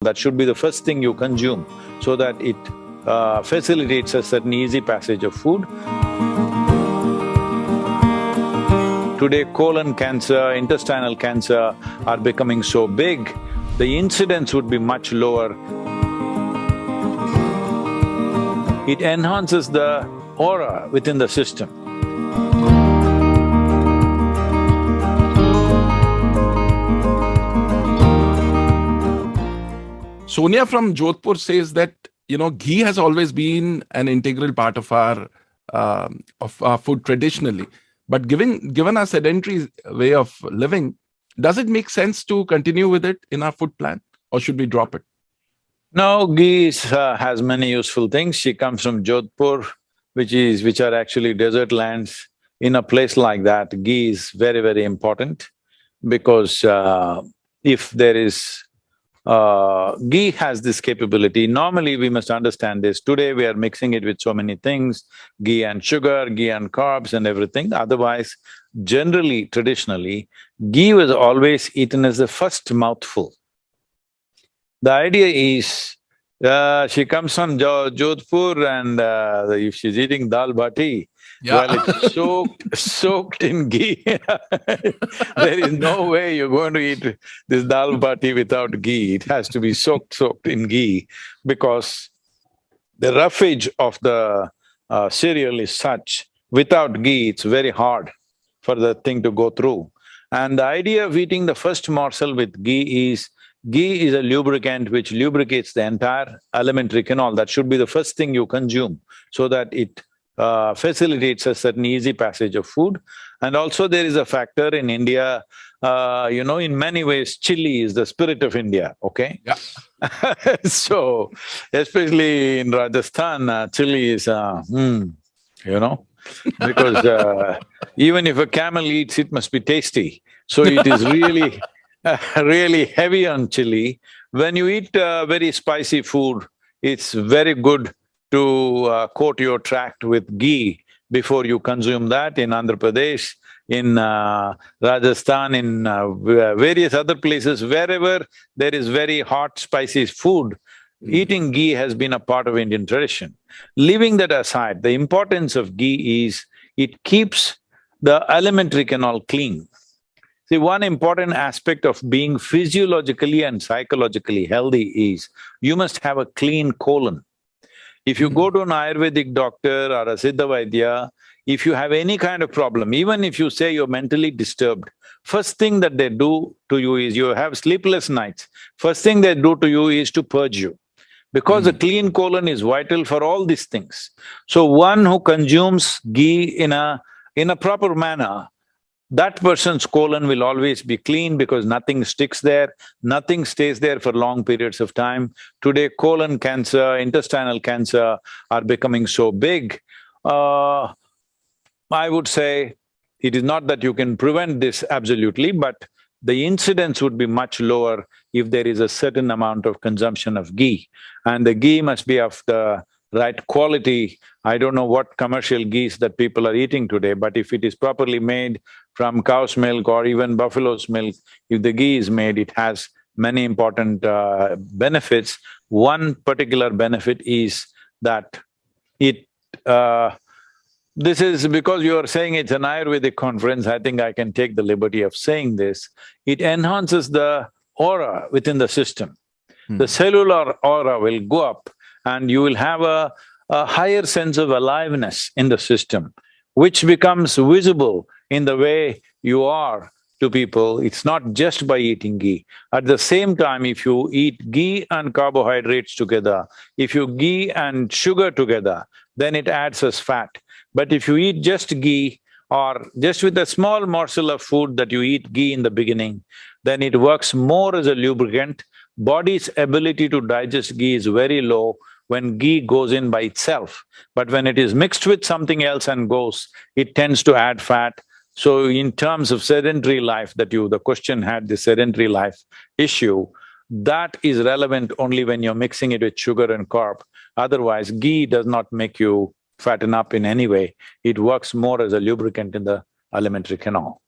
That should be the first thing you consume so that it facilitates a certain easy passage of food. Today, colon cancer, intestinal cancer are becoming so big, the incidence would be much lower. It enhances the aura within the system. Sonia from Jodhpur says that, ghee has always been an integral part of our food traditionally. But given our sedentary way of living, does it make sense to continue with it in our food plan, or should we drop it? No, ghee has many useful things. She comes from Jodhpur, which are actually desert lands. In a place like that, ghee is very, very important because if there is… ghee has this capability. Normally, we must understand this. Today, we are mixing it with so many things, ghee and sugar, ghee and carbs and everything. Otherwise, generally, traditionally, ghee was always eaten as the first mouthful. The idea is, she comes from Jodhpur and if she's eating dal bati, well, it's soaked in ghee. There is no way you're going to eat this dal bati without ghee. It has to be soaked in ghee because the roughage of the cereal is such, without ghee, it's very hard for the thing to go through. And the idea of eating the first morsel with ghee is a lubricant which lubricates the entire alimentary canal. That should be the first thing you consume so that it facilitates a certain easy passage of food. And also there is a factor in India, in many ways, chili is the spirit of India, okay? Yeah. So, especially in Rajasthan, chili is, because even if a camel eats, it must be tasty. So it is really… really heavy on chili. When you eat very spicy food, it's very good to coat your tract with ghee before you consume that. In Andhra Pradesh, in Rajasthan, in various other places, wherever there is very hot, spicy food, eating ghee has been a part of Indian tradition. Leaving that aside, the importance of ghee is it keeps the alimentary canal clean. See, one important aspect of being physiologically and psychologically healthy is you must have a clean colon. If you go to an Ayurvedic doctor or a Siddha Vaidya, if you have any kind of problem, even if you say you're mentally disturbed, first thing that they do to you is you have sleepless nights, first thing they do to you is to purge you. Because a clean colon is vital for all these things. So one who consumes ghee in a proper manner, that person's colon will always be clean because nothing sticks there, nothing stays there for long periods of time. Today, colon cancer, intestinal cancer are becoming so big. I would say it is not that you can prevent this absolutely, but the incidence would be much lower if there is a certain amount of consumption of ghee. And the ghee must be of the right quality. I don't know what commercial ghees that people are eating today, but if it is properly made from cow's milk or even buffalo's milk, if the ghee is made, it has many important benefits. One particular benefit is that this is because you are saying it's an Ayurvedic conference, I think I can take the liberty of saying this. It enhances the aura within the system. The cellular aura will go up and you will have a higher sense of aliveness in the system, which becomes visible in the way you are to people. It's not just by eating ghee. At the same time, if you eat ghee and carbohydrates together, if you ghee and sugar together, then it adds as fat. But if you eat just ghee or just with a small morsel of food that you eat ghee in the beginning, then it works more as a lubricant. Body's ability to digest ghee is very low when ghee goes in by itself. But when it is mixed with something else and goes, it tends to add fat. So in terms of sedentary life the question had, the sedentary life issue, that is relevant only when you're mixing it with sugar and carb. Otherwise, ghee does not make you fatten up in any way. It works more as a lubricant in the alimentary canal.